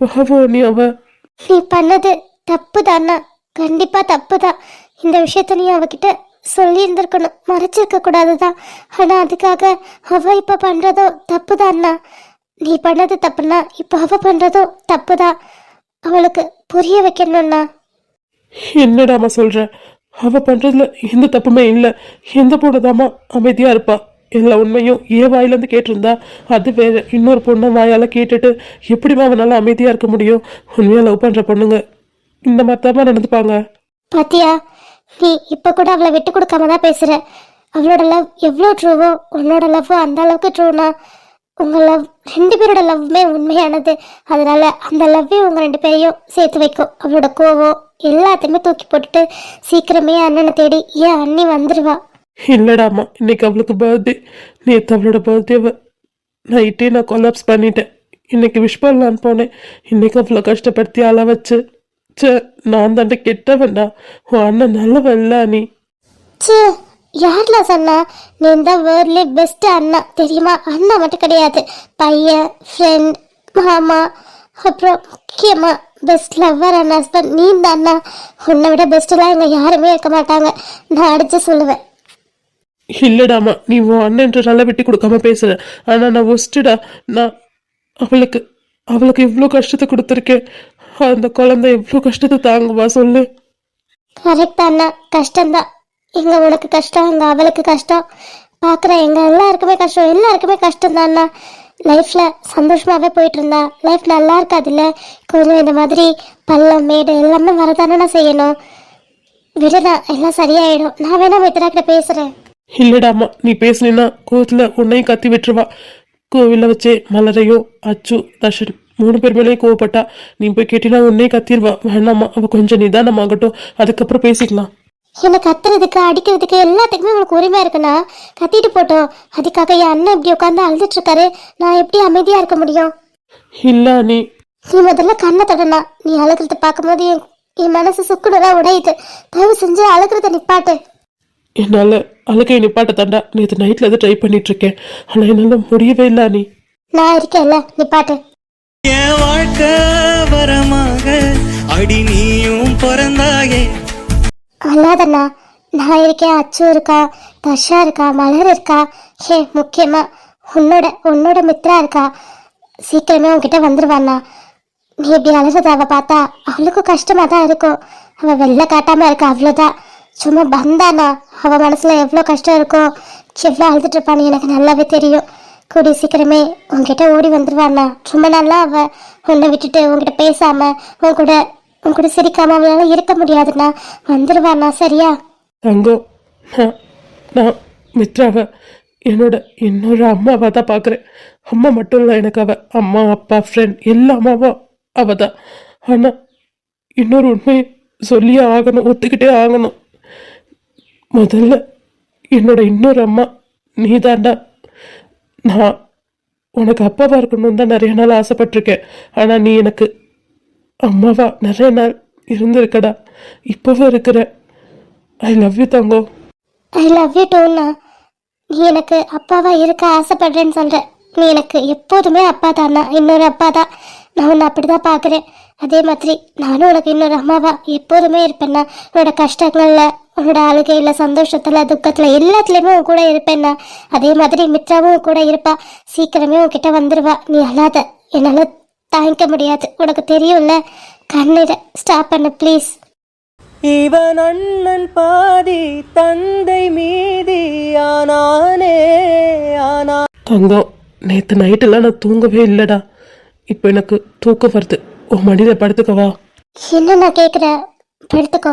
[SPEAKER 4] பாவம் அவ.
[SPEAKER 3] நீ பண்ணது தப்பு தானா, கண்டிப்பா தப்பு தான். இந்த விஷயத்த நீ அவகிட்ட சொல்லி இருந்திருக்கணும், மறைச்சிருக்க கூடாதுதான். ஆனா அதுக்காக அவ இப்ப பண்றதோ தப்பு தான்னா. நீ பண்ணது தப்புனா இப்ப அவ பண்றதோ தப்புதான். அவளுக்கு புரிய வைக்கணும்னா.
[SPEAKER 4] என்னடாமா சொல்ற? அவ பண்றதுல எந்த தப்புமே இல்லை. எந்த பொண்ணுதாமா அமைதியா இருப்பா? எல்லா உண்மையும் ஏன் வாயிலேருந்து கேட்டிருந்தா அது வேற. இன்னொரு பொண்ணை வாயால கேட்டுட்டு எப்படிமா அவனால அமைதியா இருக்க முடியும்? உண்மையா லவ் பண்ற பொண்ணுங்க இந்த மாதிரி தான் நடந்துப்பாங்க.
[SPEAKER 3] பாத்தியா, நீ இப்ப கூட அவளை விட்டு கொடுக்காம தான் பேசுற. அவளோட லவ் எவ்வளோ ட்ரூவோ உன்னோட லவ்வும் அந்த அளவுக்கு ட்ரூனா. உங்க லவ் 2 பேரோட லவ்வுமே உண்மையானது. அதனால அந்த லவ்வே உங்க 2 பேரையும் சேர்த்து வைக்கும். அவளோட கோவம் எல்லாத்தையுமே தூக்கி போட்டுட்டு சீக்கிரமே அண்ணனை தேடி ஏன் அண்ணி வந்துருவா.
[SPEAKER 4] இல்லடாமா, இன்னைக்கு அவளுக்கு பர்த்டே. நேற்று அவளோட பர்த்டேவை நைட்டே நான் கொலாப்ஸ் பண்ணிட்டேன். இன்னைக்கு விஷ் பண்ணலான்னு போனேன். இன்னைக்கு அவ்வளோ கஷ்டப்படுத்தி அழ வச்சு. நான் தாண்ட கெட்டவன்டா. உன் அண்ணன் நல்லவன் இல்ல நீ.
[SPEAKER 3] யார்ல சொன்னா? நீ தான் வேர்ல்ட்லே பெஸ்ட் அண்ணா தெரியுமா? அண்ணா மட்டும் கிடையாது, பையன், ஃப்ரெண்ட், மாமா, அப்புறம் முக்கியமா பெஸ்ட் லவ்வர் அண்ட் ஹஸ்பண்ட் நீ தான் அண்ணா. உன்னை விட பெஸ்ட்லாம் இங்கே யாருமே இருக்க மாட்டாங்க, நான் அடிச்சு சொல்லுவேன்.
[SPEAKER 4] இல்லடாமா, நீ உன் அண்ணன்ற நல்லா விட்டு கொடுக்காம பேசுற. ஆனா நான் ஒஸ்ட்டுடா. நான் அவளுக்கு இவ்வளோ கஷ்டத்தை கொடுத்துருக்கேன். அந்த குழந்தை எவ்வளோ கஷ்டத்தை தாங்குவா சொல்லு.
[SPEAKER 3] கரெக்ட் அண்ணா, கஷ்டம்தான். எங்க உனக்கு கஷ்டம், எங்க அவளுக்கு கஷ்டம், பார்க்குற எங்க எல்லாருக்குமே கஷ்டம், எல்லாருக்குமே கஷ்டம் தான் அண்ணா. லைஃப்ல சந்தோஷமாவே போயிட்டு இருந்தா லைஃப் நல்லா இருக்காதுல்ல. கொஞ்சம் இந்த மாதிரி பள்ளம் மேடு எல்லாமே வரதானே செய்யணும். விடுடா, எல்லாம் சரியாயிடும். நான் வேணா மித்ரா கிட்ட பேசுறேன்.
[SPEAKER 4] இல்லடாமா, நீ பேசுனீன்னா கோவத்துல உன்னையும் கத்தி விட்டுருவா. கோவிலில் வச்சே மலரையும் அச்சு தர்ஷன் 3 பேர் மேலேயும் கோவப்பட்டா நீ போய் கேட்டினா உன்னையும் கத்திடுவா. வேணாமா, அவ கொஞ்சம் நிதானம் ஆகட்டும், அதுக்கப்புறம் பேசிக்கலாம்.
[SPEAKER 3] என்னை கத்துறதுக்கு அடிக்கிறதுக்கு எல்லாத்துக்குமே உங்களுக்கு உரிமை இருக்குண்ணா. கத்திட்டு போட்டோம். அதுக்காக என் அண்ணன் இப்படி உட்காந்து அழுதுட்டு இருக்காரு, நான் எப்படி அமைதியா இருக்க முடியும்?
[SPEAKER 4] இல்ல நீ
[SPEAKER 3] முதல்ல கண்ணை தொடனா. நீ அழுகிறத பார்க்கும்போது என் மனசு சுக்குனரா உடையுது. தயவு செஞ்சு அழுகிறத நிப்பாட்டு.
[SPEAKER 4] என்னால அழுகையை நிப்பாட்ட தாண்டா நேற்று நைட்ல இருந்து ட்ரை பண்ணிட்டு இருக்கேன். ஆனா என்னால முடியவே இல்லை. நீ
[SPEAKER 3] நான் இருக்கேன்ல, நிப்பாட்டு.
[SPEAKER 1] என் வாழ்க்கை வரமாக அடி நீயும் பிறந்தாயே.
[SPEAKER 3] அல்லாதண்ணா, நான் இருக்கேன், அச்சு இருக்கா, தர்ஷா இருக்கா, மலர் இருக்கா, முக்கியமா உன்னோட மித்ரா இருக்கா. சீக்கிரமே உன்கிட்ட வந்துருவாண்ணா. நீ இப்படி அழுகிறத அவ பார்த்தா அவளுக்கும் கஷ்டமா தான் இருக்கும். அவ வெளில காட்டாம இருக்கா, அவ்வளோதான். சும்மா பந்தானா, அவ மனசுல எவ்வளோ கஷ்டம் இருக்கும், எவ்வளோ அழுதுட்டு இருப்பான்னு எனக்கு நல்லாவே தெரியும். கூடிய சீக்கிரமே உன்கிட்ட ஓடி வந்துருவாண்ணா. ரொம்ப நல்லா அவ உன்னை விட்டுட்டு உன்கிட்ட பேசாம உன் கூட சிரிக்காம அவளால இருக்க முடியாதுண்ணா. வந்துருவாண்ணா, சரியா?
[SPEAKER 4] தங்கம், நான் மித்ராவை என்னோட இன்னொரு அம்மாவை தான் பார்க்குறேன். அம்மா மட்டும் இல்லை எனக்கு அவ. அம்மா அப்பா ஃப்ரெண்ட் எல்லா அம்மாவும் அவ தான். ஆனால் இன்னொரு உண்மையை சொல்லியே ஆகணும், ஒத்துக்கிட்டே ஆகணும். முதல்ல என்னோட இன்னொரு அம்மா நீ தாண்டா. நான் உனக்கு அப்பாவா இருக்கணும்னு தான் நிறைய நாள் ஆசைப்பட்டிருக்கேன். ஆனால் நீ எனக்கு அம்மாவா நிறைய நாள் இருந்திருக்கடா, இப்போவும் இருக்கிற. ஐ லவ் யூ தங்கோ.
[SPEAKER 3] ஐ லவ் யூ டூண்ணா. நீ எனக்கு அப்பாவா இருக்க ஆசைப்படுறேன்னு சொல்ற. நீ எனக்கு எப்போதுமே அப்பா தானா, இன்னொரு அப்பா தான். நான் உன்னை அப்படிதான் பார்க்குறேன். அதே மாதிரி நானும் உனக்கு இன்னொரு அம்மாவா எப்போதுமே இருப்பேன்னா. உன்னோட கஷ்டங்கள்ல, உன்னோட அழுகையில, சந்தோஷத்துல, துக்கத்துல எல்லாத்துலேயுமே உன் கூட இருப்பேன்னா. அதே மாதிரி மித்ராவும் உன் கூட இருப்பா. சீக்கிரமே உன்கிட்ட வந்துருவா. நீ அழாத, என்னால தாங்கிக்க முடியாது, உனக்கு தெரியும்ல. கண்ணீரை ஸ்டாப் பண்ணு ப்ளீஸ்.
[SPEAKER 1] இவன் அண்ணன் பாதி தந்தை மீதி ஆனானே ஆனா.
[SPEAKER 4] தங்கம், நேற்று நைட்டெல்லாம் நான் தூங்கவே இல்லைடா. இப்போ எனக்கு தூக்கம் வருது. உன் மடியில் படுத்துக்கவா?
[SPEAKER 3] என்ன நான் கேட்குறேன், படுத்துக்கோ.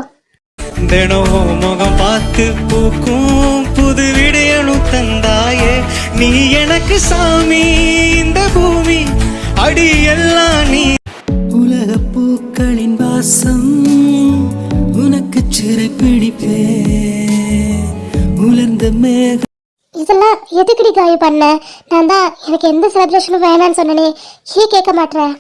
[SPEAKER 1] தினம் முகம் பார்த்து பூக்கும் புது விடையனும் தந்தாயே. நீ எனக்கு சாமி, இந்த பூமி அடி எல்லாம் நீ. உலக பூக்களின் வாசம் உனக்கு சிறை பிடிப்பே. உலர்ந்த மேக
[SPEAKER 3] இதெல்லாம் எதுக்கடி காய் பண்ண? நான் தான் எனக்கு எந்த செலிப்ரேஷனும் வேணான்னு சொன்னனே. கேட்க மாட்டேன்.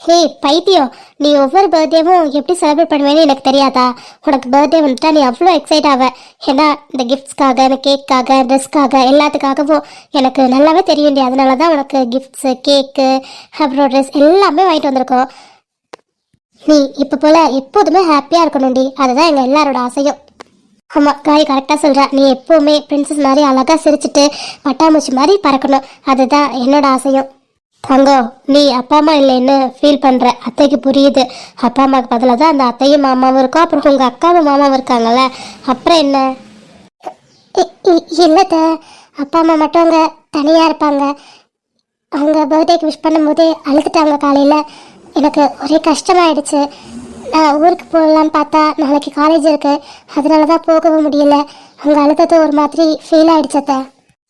[SPEAKER 3] ஹே பைத்தியம், நீ ஒவ்வொரு பர்த்டேவும் எப்படி செலிப்ரேட் பண்ணுவேன்னு எனக்கு தெரியாதா? உனக்கு பர்த்டே வந்துட்டா நீ அவ்வளோ எக்ஸைட் ஆவ. ஏன்னா இந்த கிஃப்ட்ஸ்க்காக, இந்த கேக்காக, ட்ரெஸ்க்காக, எல்லாத்துக்காகவும் எனக்கு நல்லாவே தெரியும். அதனால தான் உனக்கு கிஃப்ட்ஸு, கேக்கு, அப்புறம் ட்ரெஸ் எல்லாமே வாங்கிட்டு வந்திருக்கோம். நீ இப்போ போல் எப்போதுமே ஹாப்பியாக இருக்கணும்டி, அதுதான் எங்கள் எல்லாரோட ஆசையும். ஆமாம் காய், கரெக்டாக சொல்கிறா. நீ எப்போவுமே பிரின்சஸ் மாதிரி அழகாக சிரிச்சிட்டு பட்டாம்பூச்சி மாதிரி பறக்கணும், அதுதான் என்னோட ஆசையும். தங்கம், நீ அப்பா அம்மா இல்லைன்னு ஃபீல் பண்ணுற, அத்தைக்கு புரியுது. அப்பா அம்மாவுக்கு பதிலாக தான் அந்த அத்தையும் மாமாவும் இருக்கும். அப்புறம் உங்கள் அக்காவும் மாமாவும் இருக்காங்கல்ல, அப்புறம் என்ன? இல்லைத்த, அப்பா அம்மா மட்டும் அங்கே தனியாக இருப்பாங்க. அவங்க பர்த்டேக்கு விஷ் பண்ணும்போதே அழுதுட்டாங்க காலையில். எனக்கு ஒரே கஷ்டமாயிடுச்சு. நான் ஊருக்கு போகலான்னு பார்த்தா நாளைக்கு காலேஜ் இருக்குது, அதனால தான் போகவும் முடியல. அங்கே அழுதது ஒரு மாதிரி ஃபீல் ஆகிடுச்சத்த.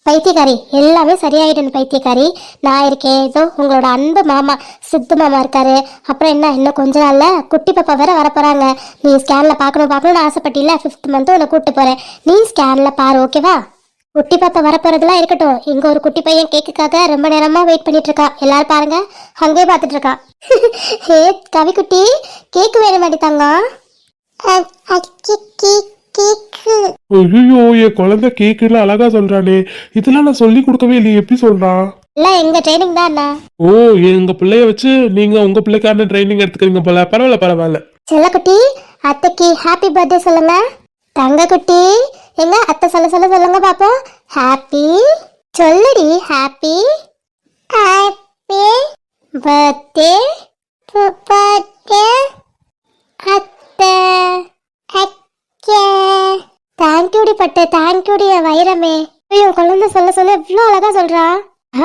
[SPEAKER 3] பைத்தியக்காரி, எல்லாமே சரியாயிடும் பைத்தியக்காரி. நான் இருக்கேன். ஏதோ உங்களோட அன்பு மாமா சித்து மாமா இருக்காரு. அப்புறம் என்ன, இன்னும் கொஞ்ச நாளில் குட்டி பாப்பா வேற வரப்போகிறாங்க. நீ ஸ்கேனில் பார்க்கணும்னு ஆசைப்பட்டில, 5th மந்த்து உன்னை கூப்பிட்டு போகிறேன். நீ ஸ்கேனில் பாரு, ஓகேவா? குட்டி பாப்பா வரப்போறதுலாம் இருக்கட்டும். இங்க ஒரு குட்டி பையன் கேக்குக்காக ரொம்ப நேரமா வெயிட் பண்ணிட்டு இருக்கா. எல்லாரும் பாருங்க, அங்கே பார்த்துட்டு இருக்கா. ஹே கவி குட்டி, கேக்கு வேணும் மாட்டித்தாங்க.
[SPEAKER 4] ஐயோ, என் குழந்தை கேக்குல அழகா சொல்றானே. இதெல்லாம் நான் சொல்லி கொடுக்கவே இல்லையே, எப்படி சொல்றான்?
[SPEAKER 3] எல்லாம் எங்க ட்ரைனிங் தான் அண்ணா.
[SPEAKER 4] ஓ, எங்க பிள்ளைய வச்சு நீங்க உங்க பிள்ளைக்கான ட்ரைனிங் எடுத்துக்கிறீங்க போல. பரவாயில்ல பரவாயில்ல.
[SPEAKER 3] செல்ல குட்டி, அத்தைக்கு ஹாப்பி பர்த்டே சொல்லுங்க. தங்க குட்டி, எங்க அத்தை சொல்லுங்க பாப்போம். ஹாப்பி சொல்லுடி. ஹாப்பி ஹாப்பி பர்த்டே அக்கே அத்தை அக்கே. தேங்க்யூடி பட்டு, தேங்க்யூடி வைரமே. ஐயோ குழந்தை சொல்ல சொல்ல இவ்வளோ அழகா சொல்றா.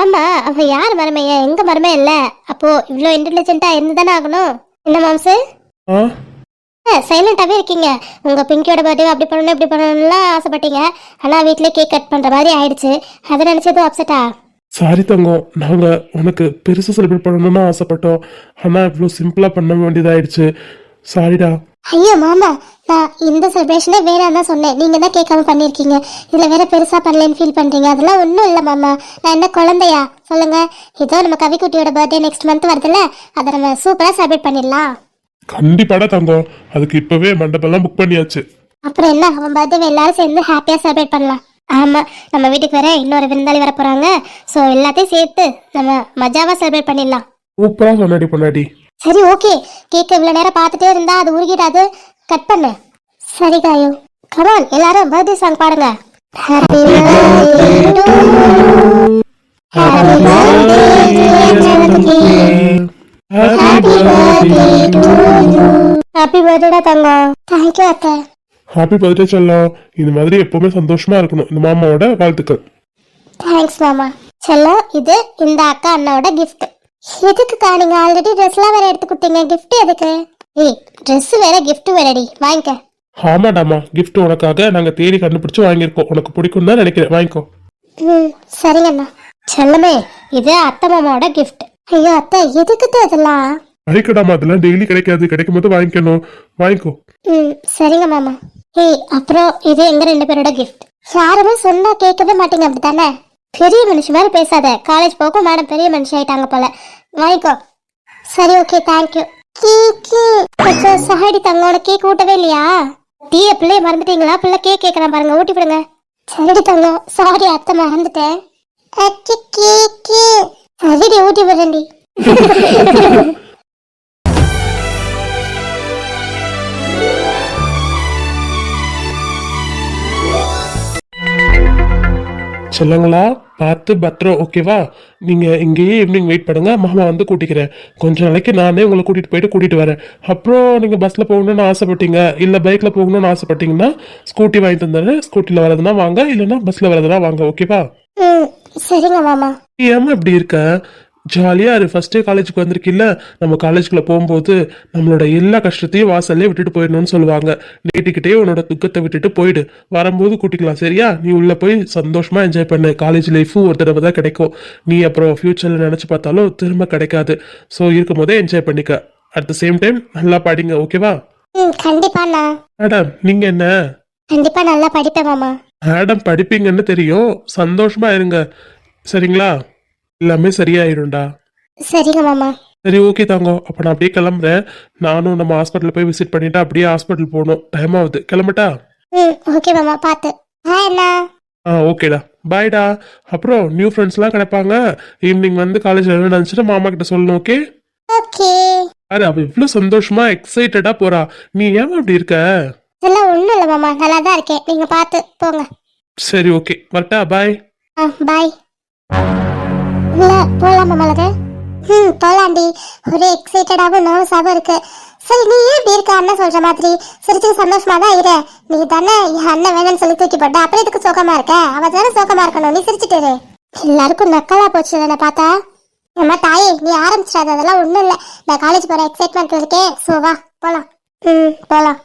[SPEAKER 3] ஆமா, அவ யார் மருமைய? எங்க மருமே இல்ல. அப்போ இவ்வளோ இன்டெலிஜென்ட்டா இருந்துதானே ஆகணும். என்ன மாம்சு சைலண்டாவே இருக்கீங்க? உங்க பிங்கியோட பர்த்டே அப்படி பண்ணணும் இப்படி பண்ணணும்லாம் ஆசைப்பட்டீங்க. ஆனா வீட்ல கேக் கட் பண்ற மாதிரி ஆயிடுச்சு. அதை நினைச்சதும் அப்செட்டா?
[SPEAKER 4] சாரி தங்கம், நாங்க உனக்கு பெருசா செலிப்ரேட் பண்ணணும்னு ஆசைப்பட்டோம். ஆனா இவ்வளவு சிம்பிளா பண்ண வேண்டியதாயிடுச்சு. சாரிடா.
[SPEAKER 3] ஐயோ மாமா, நான் இந்த செலிப்ரேஷனே வேணாம் தான் சொன்னேன். நீங்க தான் கேட்காம பண்ணிருக்கீங்க. இதுல வேற பெருசா பண்ணலன்னு ஃபீல் பண்றீங்க. அதெல்லாம் ஒன்றும் இல்லை மாமா. நான் என்ன குழந்தையா சொல்லுங்க? இதோ நம்ம கவிக்குட்டியோட பர்த்டே நெக்ஸ்ட் மந்த் வருதுல்ல, அதை நம்ம சூப்பரா செலிப்ரேட் பண்ணிடலாம்.
[SPEAKER 4] கண்டிப்பாடா தங்கம், அதுக்கு இப்பவே மண்டபம்லாம் புக் பண்ணியாச்சு.
[SPEAKER 3] அப்புறம் என்ன, அவன் பர்த்டே எல்லாரும் சேர்ந்து ஹாப்பியா செலிப்ரேட் பண்ணலாம். ஆமா, நம்ம வீட்டுக்கு வேற இன்னொரு விருந்தாளி வர போறாங்க. ஸோ எல்லாத்தையும் சேர்த்து நம்ம மஜாவா செலிப்ரேட் பண்ணிடலாம்.
[SPEAKER 4] சூப்பரா சொன்னாடி பொன்னாடி.
[SPEAKER 3] சரி ஓகே, கேக் இவ்வளவு நேரம் பார்த்துட்டே இருந்தா அது உருகிடாது. கட் பண்ணு. சரி காயு, கமான் எல்லாரும் பர்த்டே சாங் பாடுங்க. Happy birthday to you, happy birthday happy birthday to you. Happy birthday Thangam. Thank you அத்தை.
[SPEAKER 4] ஹாப்பி பர்த்டே செல்லம். இந்த மாதிரி எப்பவுமே சந்தோஷமா இருக்கணும். இந்த மாமாவோட வாழ்த்துக்கள்.
[SPEAKER 3] தேங்க்ஸ் மாமா. செல்லம், இது இந்த அக்கா அண்ணாவோட கிஃப்ட். எதுக்குக்கா? நீங்க ஆல்ரெடி ட்ரெஸ்லாம் வேற எடுத்து கொடுத்தீங்க, கிஃப்ட் எதுக்கு? ஏய், ட்ரெஸ் வேற கிஃப்ட் வேறடி, வாங்கிக்க.
[SPEAKER 4] ஆமாடாமா, கிஃப்ட் உனக்காக நாங்க தேடி கண்டுபிடிச்சு வாங்கியிருக்கோம். உனக்கு பிடிக்கும் தான் நினைக்கிறேன், வாங்கிக்கோ.
[SPEAKER 3] ம் சரிங்க அண்ணா. செல்லமே, இது அத்தை மாமாவோட கிஃப்ட். ஐயோ அத்தை, எதுக்குத்த இதெல்லாம்?
[SPEAKER 4] வாங்கிக்கடாமா, அதெல்லாம் டெய்லி கிடைக்காது, கிடைக்கும் போது வாங்கிக்கணும், வாங்கிக்கோ.
[SPEAKER 3] ம் சரிங்க மாமா. ஏய், அப்புறம் இது எங்க 2 பேரோட கிஃப்ட். யாருமே சொன்னா கேட்கவே மாட்டீங்க அப்படித்தானே? பெரிய மனுஷன் மாதிரி பேசாத. காலேஜ் போகும் மேடம் பெரிய மனுஷன் ஆயிட்டாங்க போல. வாங்கிக்கோ. சரி ஓகே, தேங்க்யூ. கொஞ்சம் சஹாடி தங்க, உனக்கு கேக் ஊட்டவே இல்லையா? டீய பிள்ளைய மறந்துட்டீங்களா? பிள்ளை கேக் கேட்கறான் பாருங்க, ஊட்டி விடுங்க. சரி தங்கம், சாரி அத்தை மறந்துட்டேன். சரிடி, ஊட்டி விடுறேன்டி.
[SPEAKER 4] செல்லங்களா, பார்த்து பத்திரம், ஓகேவா? நீங்க இங்கேயே ஈவினிங் வெயிட் பண்ணுங்க, மாமா வந்து கூட்டிக்கிறேன். கொஞ்ச நாளைக்கு நானே உங்களை கூட்டிட்டு வரேன். அப்புறம் நீங்க பஸ்ல போகணும்னு ஆசைப்பட்டீங்க, இல்ல பைக்ல போகணும்னு ஆசைப்பட்டீங்கன்னா ஸ்கூட்டி வாங்கி தந்துடுறேன். ஸ்கூட்டில வரதுனா வாங்க, இல்லைன்னா பஸ்ல வரதுனா வாங்க, ஓகேவா?
[SPEAKER 3] சரிங்க மாமா.
[SPEAKER 4] ஏமா இப்படி இருக்க? ஜாலியா இரு. ஃபர்ஸ்ட் டே காலேஜுக்கு வந்திருக்கில்ல, நம்ம காலேஜுக்குள்ள போகும்போது நம்மளோட எல்லா கஷ்டத்தையும் வாசல்லே விட்டுட்டு போயிடணும்னு சொல்லுவாங்க. நீட்டிக்கிட்டே உன்னோட துக்கத்தை விட்டுட்டு போயிடு. வரும்போது கூட்டிக்கலாம், சரியா? நீ உள்ள போய் சந்தோஷமா என்ஜாய் பண்ணு. காலேஜ் லைஃபும் ஒரு தடவை தான் கிடைக்கும். நீ அப்புறம் ஃபியூச்சர்ல நினைச்சு பார்த்தாலும் திரும்ப கிடைக்காது. ஸோ இருக்கும் போதே என்ஜாய் பண்ணிக்க. அட் த சேம் டைம் நல்லா படிங்க, ஓகேவா?
[SPEAKER 3] கண்டிப்பாண்ணா.
[SPEAKER 4] மேடம், நீங்க என்ன?
[SPEAKER 3] கண்டிப்பா நல்லா படிப்பேன் மாமா.
[SPEAKER 4] மேடம் படிப்பீங்கன்னு தெரியும், சந்தோஷமா இருங்க, சரிங்களா? எல்லாமே சரியாயிரும்டா.
[SPEAKER 3] சரிங்க மாமா.
[SPEAKER 4] சரி ஓகே தாங்க, அப்ப நான் அப்படியே கிளம்புறேன். நானும் நம்ம ஹாஸ்பிட்டல் போய் விசிட் பண்ணிட்டு அப்படியே ஹாஸ்பிட்டல் போகணும். டைம் ஆகுது, கிளம்பட்டா?
[SPEAKER 3] ஓகே மாமா, பாத்து. ஹாய் அண்ணா.
[SPEAKER 4] ஓகேடா, பாய்டா. அப்புறம் நியூ ஃப்ரெண்ட்ஸ்லாம் கிடைப்பாங்க. ஈவினிங் வந்து காலேஜ்ல என்ன நினைச்சிட்டு மாமா கிட்ட சொல்லணும், ஓகே?
[SPEAKER 3] ஓகே.
[SPEAKER 4] அரே, அவ இவ்வளவு சந்தோஷமா எக்ஸைட்டடா போறா, நீ ஏன் அப்படி இருக்க?
[SPEAKER 3] இதெல்லாம் ஒண்ணும் இல்ல மாமா, நல்லா தான் இருக்கேன். நீங்க பாத்து போங்க.
[SPEAKER 4] சரி ஓகே, வரட்டா, பாய்.
[SPEAKER 3] பாய். இல்ல போலாமா மலரு? போலாண்டி. ஒரே எக்ஸைட்டடாவும் நர்வஸாவும் இருக்கு. சரி, நீ ஏன் இப்படி இருக்க? அண்ணன் சொல்ற மாதிரி சிரிச்சு சந்தோஷமா தான் இரு. நீ தானே என் அண்ணன் வேணும்னு சொல்லி தூக்கி போட்ட, அப்புறம் இதுக்கு சோகமா இருக்க? அவ தானே சோகமா இருக்கணும், நீ சிரிச்சுட்டு இரு. எல்லாருக்கும் நக்கலா போச்சு என்ன பார்த்தா. அம்மா தாயே, நீ ஆரம்பிச்சிடாத, அதெல்லாம் ஒண்ணும் இல்ல. நான் காலேஜ் போற எக்ஸைட்மெண்ட் இருக்கேன். சோ வா போலாம். போலாம்.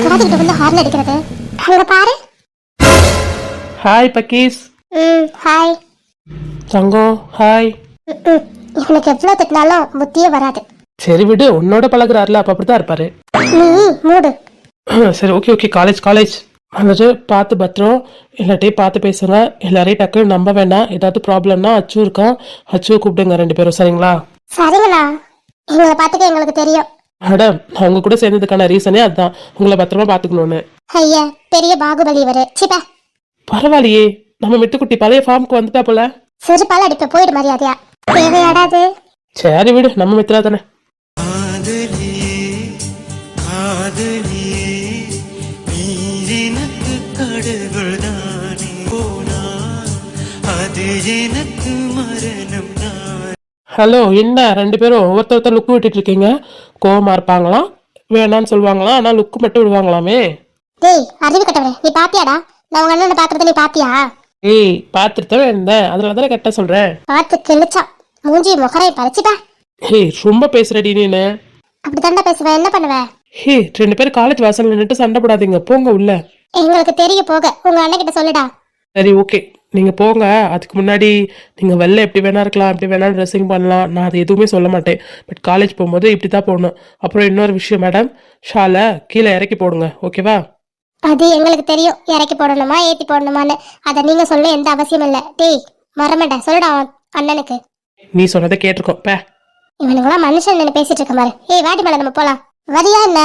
[SPEAKER 3] காதுகிட்ட வந்து ஹார்ன் அடிக்கிறது. அங்க பாரு.
[SPEAKER 4] Hi Buc-ee's.
[SPEAKER 3] ஹாய்
[SPEAKER 4] தங்கம், ஹாய்.
[SPEAKER 3] இவனுக்கு எவ்வளவு திட்டினாலும் புத்தியே வராது.
[SPEAKER 4] சரி விடு, உன்னோட பழகுறாருல, அப்ப அப்படிதான் இருப்பாரு.
[SPEAKER 3] நீ மூடு.
[SPEAKER 4] சரி ஓகே ஓகே, காலேஜ் வந்துட்டு பார்த்து பத்திரம். எல்லாட்டையும் பார்த்து பேசுங்க. எல்லாரையும் டக்குன்னு நம்ப வேண்டாம். ஏதாவது ப்ராப்ளம்னா அச்சு இருக்கான், அச்சுவை கூப்பிடுங்க 2 பேரும், சரிங்களா?
[SPEAKER 3] சரிங்களா? எங்களை பார்த்துக்க எங்களுக்கு தெரியும்.
[SPEAKER 4] மேடம், நான் உங்க கூட சேர்ந்ததுக்கான ரீசனே அதுதான், உங்களை பத்திரமா பாத்துக்கணும்னு.
[SPEAKER 3] ஐயா, பெரிய பாகுபலி இவரு. சிப்பா.
[SPEAKER 4] பரவாயில்லையே, நம்ம மிட்டுக்குட்டி பழைய ஃபார்முக்கு வந்துட்டா போல.
[SPEAKER 3] சிறுபால் அடிப்ப, போயிடு மரியாதையா. தேவையாடாது.
[SPEAKER 4] சரி விடு, நம்ம மித்ரா தானே. ஹலோ, என்ன ரெண்டு பேரும் ஒருத்தர் லுக்கு விட்டுட்டு இருக்கீங்க? கோவமா இருப்பாங்களாம், வேணான்னு சொல்லுவாங்களாம், ஆனா லுக்கு மட்டும் விடுவாங்களாமே.
[SPEAKER 3] டேய் அறிவு கட்டவரே, நீ பாத்தியாடா? நான் உங்க அண்ணனை பாக்குறத நீ பாத்தியா?
[SPEAKER 4] ஏய், பார்த்துட்டு தான் இருந்தேன், அதனால தானே கரெக்டா சொல்றேன்.
[SPEAKER 3] பார்த்து கிழிச்சா மூஞ்சி முகரை பறிச்சுட்டா.
[SPEAKER 4] ஹே, ரொம்ப பேசுறடி நீனு.
[SPEAKER 3] அப்படித்தாண்டா பேசுவேன், என்ன பண்ணுவேன்?
[SPEAKER 4] ஹே, ரெண்டு பேரும் காலேஜ் வாசல்ல நின்னுட்டு சண்டை போடாதீங்க, போங்க உள்ள.
[SPEAKER 3] எங்களுக்கு தெரிய போக உங்க அண்ணன் கிட்ட சொல்லுடா.
[SPEAKER 4] சரி, ஓகே, நீங்க போங்க. அதுக்கு முன்னாடி நீங்க வெளில எப்படி வேணா இருக்கலாம், எப்படி வேணா ட்ரெஸ்ஸிங் பண்ணலாம், நான் அது எதுவுமே சொல்ல மாட்டேன். பட் காலேஜ் போகும்போது இப்படி தான் போகணும். அப்புறம் இன்னொரு விஷயம் மேடம், ஷாலை கீழே இறக்கி போடுங்க, ஓகேவா?
[SPEAKER 3] அது எங்களுக்கு தெரியும், இறக்கி போடணுமா ஏத்தி போடணுமான்னு. அதை நீங்க சொல்ல எந்த அவசியம் இல்லை. டேய் வரமாட்டேன், சொல்லுடா உன் அண்ணனுக்கு.
[SPEAKER 4] நீ சொன்னதை கேட்டிருக்கோம் பே.
[SPEAKER 3] இவனுங்களாம் மனுஷன் நின்று பேசிட்டு இருக்க மாதிரி. ஏய் வாடி மேல, நம்ம போலாம். வரியா என்ன?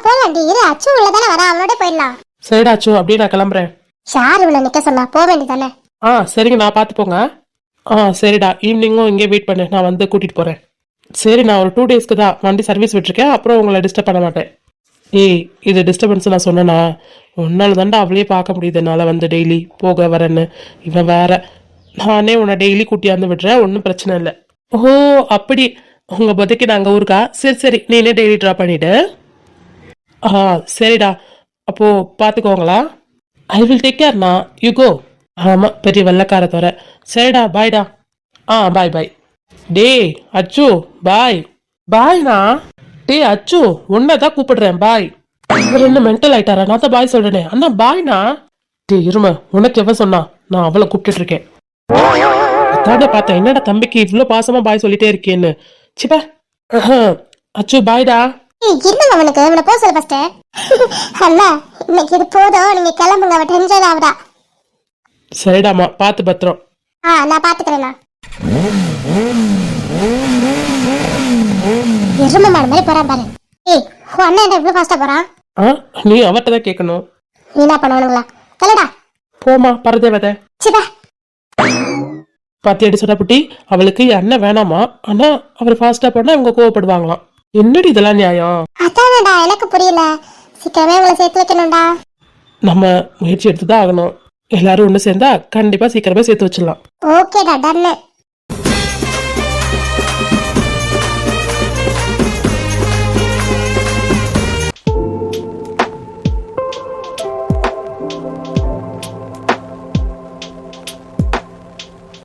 [SPEAKER 3] போலாம் டி, இரு அச்சு உள்ளதானே வரா, அவனோட போயிடலாம்.
[SPEAKER 4] சரிடாச்சு, அப்படியே நான் கிளம்புறேன்.
[SPEAKER 3] ஷார் இவனை நிக்க சொன்னா போக வேண்டியதானே?
[SPEAKER 4] சரிங்க, நான் பார்த்து போங்க. சரிடா, ஈவினிங்கும் இங்கே வெயிட் பண்ணு, நான் வந்து கூட்டிட்டு போறேன். சரி, நான் ஒரு 2 டேஸ்க்கு தான் வண்டி சர்வீஸ் விட்டுருக்கேன், அப்புறம் உங்களை டிஸ்டர்ப் பண்ண மாட்டேன். ஏய், இது டிஸ்டர்பன்ஸ் நான் சொன்னேன்னா? உன்னால தாண்டா அவளையே பார்க்க முடியுது என்னால், வந்து டெய்லி போக வரேன்னு. இவன் வேற. நானே உன்னை டெய்லி கூட்டியாந்து விடுறேன், ஒன்றும் பிரச்சனை இல்லை. ஓ அப்படி, உங்க பதைக்கு நாங்கள் ஊருக்கா? சரி சரி, நீனே டெய்லி ட்ராப் பண்ணிவிடு. சரிடா, அப்போ பார்த்துக்கோங்களா? ஐ வில் டேக் கேர்ண்ணா, யூ கோ. ஆமாம், பெரிய வெள்ளக்கார தவிர. சரிடா, பாய்டா. பாய் பாய். டே அச்சு, பாய். பாய்ண்ணா. டே அச்சு, உன்னை தான் கூப்பிடுறேன், பாய். இவர் என்ன மென்டல் ஆயிட்டாரா? நான் தான் பாய் சொல்றேனே. அண்ணா பாய்ண்ணா. டே இரும, உனக்கு எவன் சொன்னா? நான் அவளை கூப்பிட்டு இருக்கேன். அதாட பார்த்தேன், என்னடா தம்பிக்கு இவ்வளோ பாசமா பாய் சொல்லிட்டே இருக்கேன்னு. சிப்பா. அச்சு பாய்டா.
[SPEAKER 3] இருங்க, அவனுக்கு இவனை போக சொல்ல ஃபர்ஸ்ட். அண்ணா இன்னைக்கு இது போதும், நீங்க கிளம்புங்க, அவன் டென்ஷன் ஆகுதா.
[SPEAKER 4] சரிடாமா, பார்த்து பத்திரம்.
[SPEAKER 3] நான் பாத்துக்கிறேண்ணா. எருமை மாடு மாதிரி போறான் பாரு. ஏய் உன் அண்ணன் என்ன இவ்வளவு ஃபாஸ்டா போறான்?
[SPEAKER 4] நீ அவர்கிட்ட தான் கேட்கணும்.
[SPEAKER 3] நீ என்ன பண்ணுவானுங்களா? கலடா
[SPEAKER 4] போமா, பரதேவதை.
[SPEAKER 3] சிவா
[SPEAKER 4] பாத்தி அடி சொன்னா புட்டி, அவளுக்கு என் அண்ணன் வேணாமா, ஆனா அவர் ஃபாஸ்டா போனா இவங்க கோவப்படுவாங்களாம். என்னடி இதெல்லாம் நியாயம்?
[SPEAKER 3] அதானடா எனக்கு புரியல. சீக்கிரமே உங்களை சேர்த்து வைக்கணும்டா.
[SPEAKER 4] நம்ம முயற்சி எடுத்துதான் ஆகணும். எல்லாரும் ஒண்ணு சேர்ந்தா கண்டிப்பா சீக்கிரமே சேர்த்து வச்சிடலாம்.
[SPEAKER 3] ஓகேடா, டன்.